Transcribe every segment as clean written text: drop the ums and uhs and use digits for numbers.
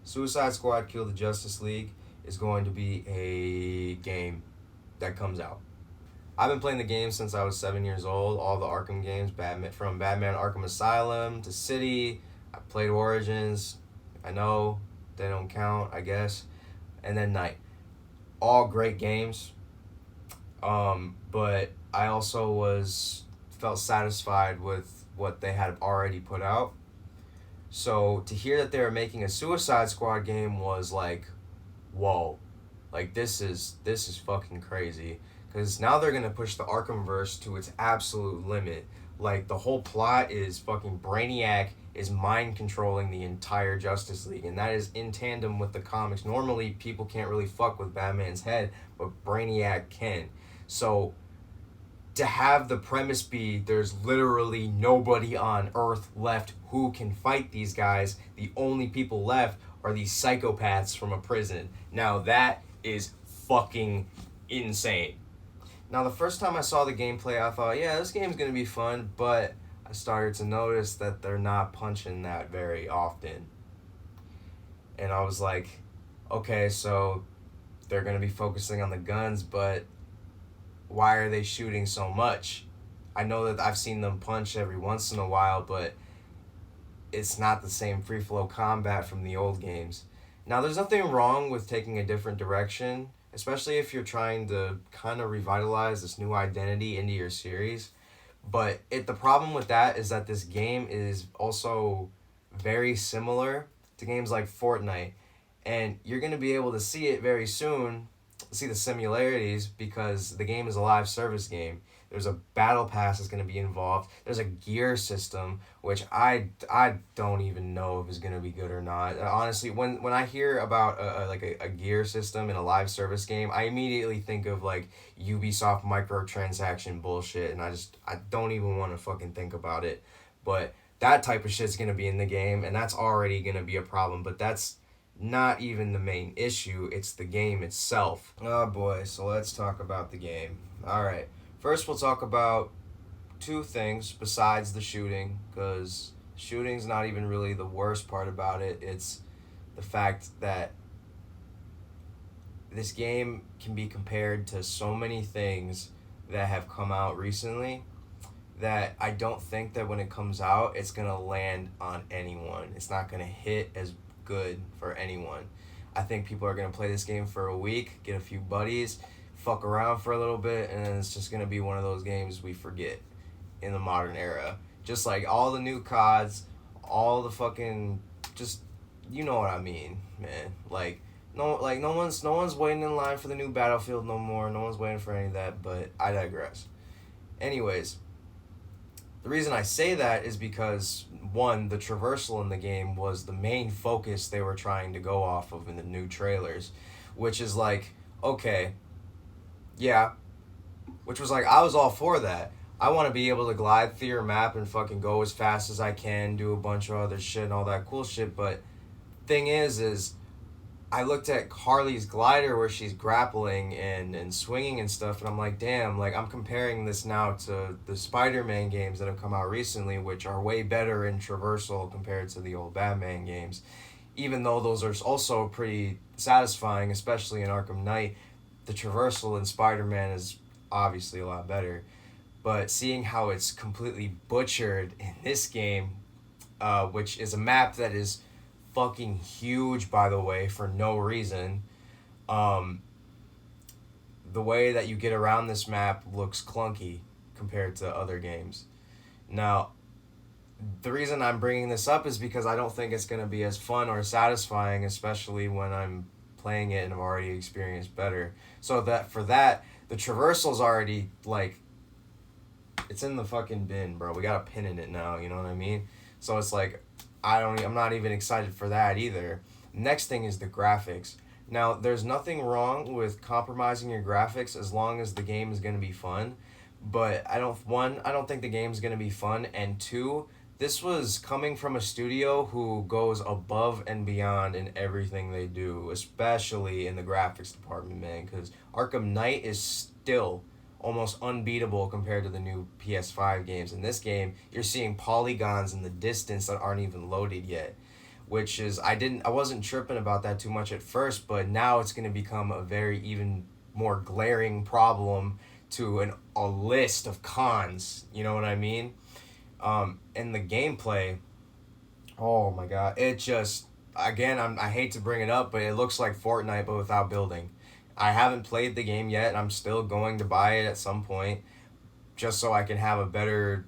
Suicide Squad Kill the Justice League is going to be a game that comes out. I've been playing the game since I was 7 years old. All the Arkham games, Batman from Batman Arkham Asylum to City. I played Origins. I know they don't count, I guess. And then Night. All great games. But I also felt satisfied with what they had already put out. So to hear that they were making a Suicide Squad game was like, whoa, like this is fucking crazy. Because now they're gonna push the Arkhamverse to its absolute limit. Like the whole plot is fucking Brainiac is mind controlling the entire Justice League, and that is in tandem with the comics. Normally, people can't really fuck with Batman's head, but Brainiac can. So to have the premise be there's literally nobody on Earth left who can fight these guys. The only people left are these psychopaths from a prison. Now that is fucking insane. Now the first time I saw the gameplay, I thought, yeah, this game's gonna be fun, but I started to notice that they're not punching that very often. And I was like, okay, so they're gonna be focusing on the guns, but why are they shooting so much? I know that I've seen them punch every once in a while, but it's not the same free flow combat from the old games. Now, there's nothing wrong with taking a different direction, especially if you're trying to kind of revitalize this new identity into your series. But the problem with that is that this game is also very similar to games like Fortnite, and you're going to be able to see it very soon, see the similarities, because the game is a live service game. There's a battle pass that's going to be involved. There's a gear system, which I don't even know if it's going to be good or not. Honestly, when I hear about a gear system in a live service game, I immediately think of like Ubisoft microtransaction bullshit, and I don't even want to fucking think about it. But that type of shit's going to be in the game, and that's already going to be a problem. But that's not even the main issue. It's the game itself. Oh boy, so let's talk about the game. All right. First, we'll talk about two things besides the shooting, because shooting's not even really the worst part about it. It's the fact that this game can be compared to so many things that have come out recently that I don't think that when it comes out, it's going to land on anyone. It's not going to hit as good for anyone. I think people are going to play this game for a week, get a few buddies, fuck around for a little bit, and then it's just going to be one of those games we forget in the modern era. Just like all the new CODs, all the fucking, just, you know what I mean, man. No one's waiting in line for the new Battlefield no more. No one's waiting for any of that, but I digress. Anyways, the reason I say that is because, one, the traversal in the game was the main focus they were trying to go off of in the new trailers, which is like, okay, yeah, which was like, I was all for that. I want to be able to glide through your map and fucking go as fast as I can, do a bunch of other shit and all that cool shit, but thing is I looked at Harley's glider where she's grappling and swinging and stuff, and I'm like, damn, like I'm comparing this now to the Spider-Man games that have come out recently, which are way better in traversal compared to the old Batman games. Even though those are also pretty satisfying, especially in Arkham Knight, the traversal in Spider-Man is obviously a lot better. But seeing how it's completely butchered in this game, which is a map that is fucking huge, by the way, for no reason. The way that you get around this map looks clunky compared to other games. Now, the reason I'm bringing this up is because I don't think it's going to be as fun or satisfying, especially when I'm playing it and I've already experienced better. So that for that, the traversal's already, like, it's in the fucking bin, bro. We got a pin in it now, you know what I mean? So it's like, I'm not even excited for that either. Next thing is the graphics. Now, there's nothing wrong with compromising your graphics as long as the game is going to be fun. But I don't think the game's going to be fun. And two, this was coming from a studio who goes above and beyond in everything they do, especially in the graphics department, man. Because Arkham Knight is still almost unbeatable compared to the new PS5 games. In this game, you're seeing polygons in the distance that aren't even loaded yet. which is I wasn't tripping about that too much at first, but now it's going to become a very even more glaring problem to a list of cons. You know what I mean? And the gameplay, oh my god, it just, again, I hate to bring it up, but it looks like Fortnite but without building. I haven't played the game yet, and I'm still going to buy it at some point, just so I can have a better,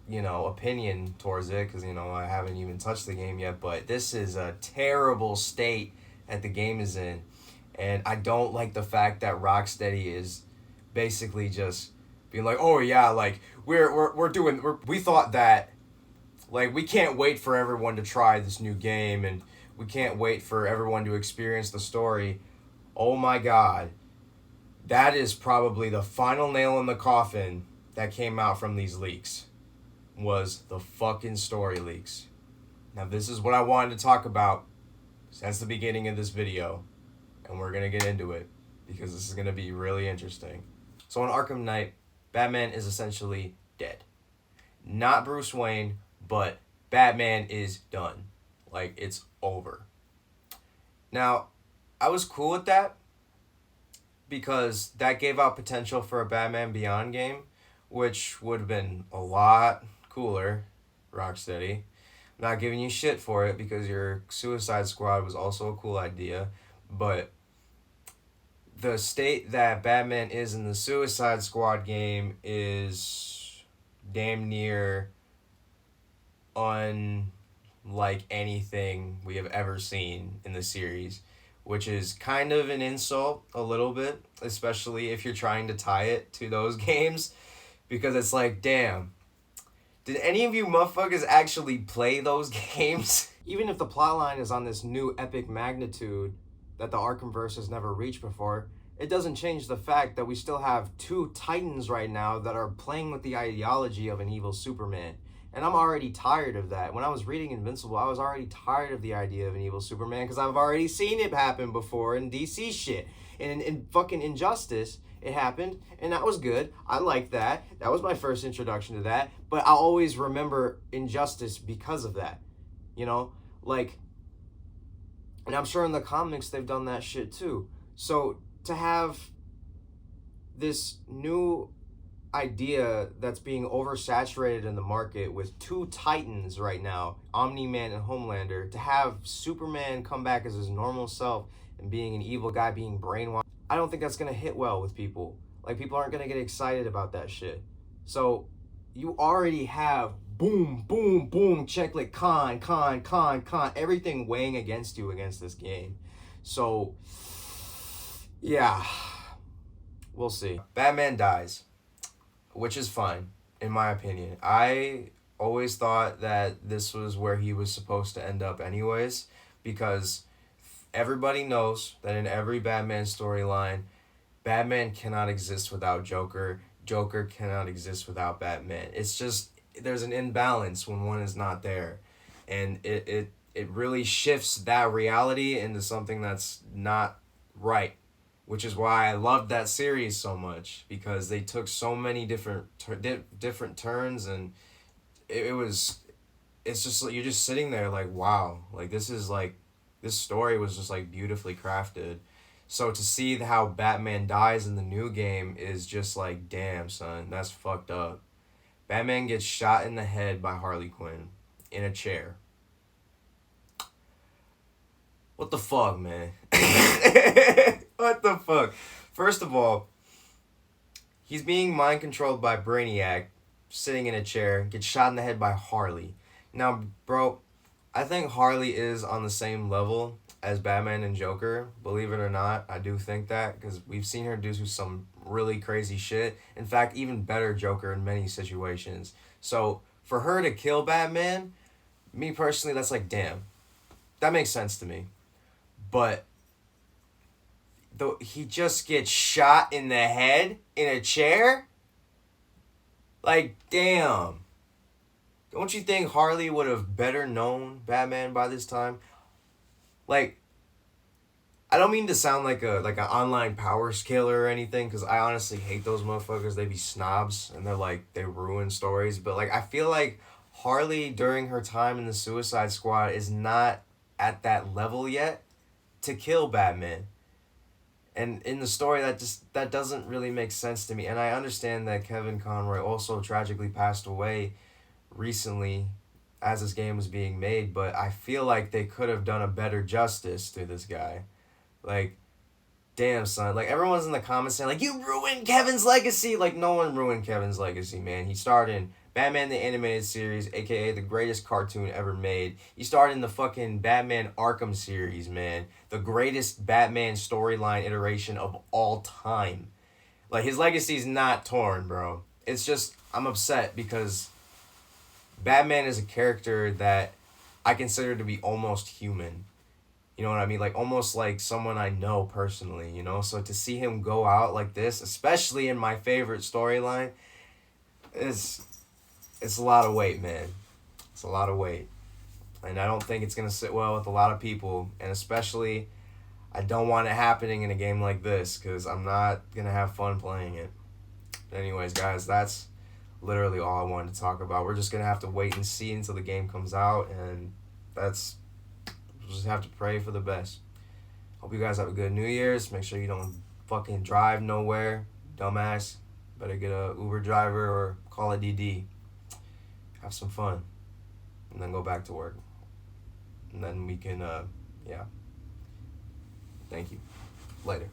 opinion towards it, because, I haven't even touched the game yet, but this is a terrible state that the game is in, and I don't like the fact that Rocksteady is basically just being like, oh yeah, like, we thought that, like, we can't wait for everyone to try this new game, and we can't wait for everyone to experience the story. Oh my god. That is probably the final nail in the coffin that came out from these leaks. Was the fucking story leaks. Now this is what I wanted to talk about since the beginning of this video. And we're going to get into it, because this is going to be really interesting. So in Arkham Knight, Batman is essentially dead. Not Bruce Wayne, but Batman is done. Like, it's over. Now, I was cool with that, because that gave out potential for a Batman Beyond game, which would have been a lot cooler, Rocksteady. I'm not giving you shit for it, because your Suicide Squad was also a cool idea, but the state that Batman is in the Suicide Squad game is damn near unlike anything we have ever seen in the series, which is kind of an insult a little bit, especially if you're trying to tie it to those games, because it's like, damn, did any of you motherfuckers actually play those games? Even if the plotline is on this new epic magnitude that the Arkhamverse has never reached before, it doesn't change the fact that we still have two titans right now that are playing with the ideology of an evil Superman. And I'm already tired of that. When I was reading Invincible, I was already tired of the idea of an evil Superman, because I've already seen it happen before in DC shit. And in fucking Injustice, it happened, and that was good. I liked that. That was my first introduction to that. But I'll always remember Injustice because of that. Like, and I'm sure in the comics they've done that shit too. So to have this new idea that's being oversaturated in the market with two titans right now, Omni-Man and Homelander, to have Superman come back as his normal self and being an evil guy, being brainwashed, I don't think that's going to hit well with people. Like, people aren't going to get excited about that shit. So you already have boom, boom, boom, check, like, con, everything weighing against you against this game. So yeah, we'll see. Batman dies, which is fine, in my opinion. I always thought that this was where he was supposed to end up anyways, because everybody knows that in every Batman storyline, Batman cannot exist without Joker. Joker cannot exist without Batman. It's just, there's an imbalance when one is not there. And it really shifts that reality into something that's not right. Which is why I loved that series so much, because they took so many different turns, and it's just like, you're just sitting there like, wow, like, this story was just like beautifully crafted. So to see how Batman dies in the new game is just like, damn, son, that's fucked up. Batman gets shot in the head by Harley Quinn in a chair. What the fuck, man? What the fuck? First of all, he's being mind controlled by Brainiac, sitting in a chair, gets shot in the head by Harley. Now, bro, I think Harley is on the same level as Batman and Joker. Believe it or not, I do think that, because we've seen her do some really crazy shit. In fact, even better Joker in many situations. So, for her to kill Batman, me personally, that's like, damn. That makes sense to me. But though he just gets shot in the head in a chair? Like, damn. Don't you think Harley would have better known Batman by this time? Like, I don't mean to sound like an online power scaler or anything, because I honestly hate those motherfuckers. They be snobs, and they ruin stories. But, like, I feel like Harley during her time in the Suicide Squad is not at that level yet to kill Batman. And in the story that doesn't really make sense to me. And I understand that Kevin Conroy also tragically passed away recently as this game was being made, but I feel like they could have done a better justice to this guy. Like, damn, son. Like, everyone's in the comments saying, like, you ruined Kevin's legacy. Like, no one ruined Kevin's legacy, man. He starred in Batman the Animated Series, aka the greatest cartoon ever made. He starred in the fucking Batman Arkham series, man. The greatest Batman storyline iteration of all time. Like, his legacy's not torn, bro. It's just, I'm upset because Batman is a character that I consider to be almost human. You know what I mean? Like, almost like someone I know personally, you know? So to see him go out like this, especially in my favorite storyline, it's a lot of weight, man. It's a lot of weight. And I don't think it's going to sit well with a lot of people. And especially, I don't want it happening in a game like this because I'm not going to have fun playing it. But anyways, guys, that's literally all I wanted to talk about. We're just going to have to wait and see until the game comes out. And that's... we'll just have to pray for the best. Hope you guys have a good New Year's. Make sure you don't fucking drive nowhere. Dumbass. Better get a Uber driver or call a DD. Have some fun. And then go back to work. And then we can, yeah. Thank you. Later.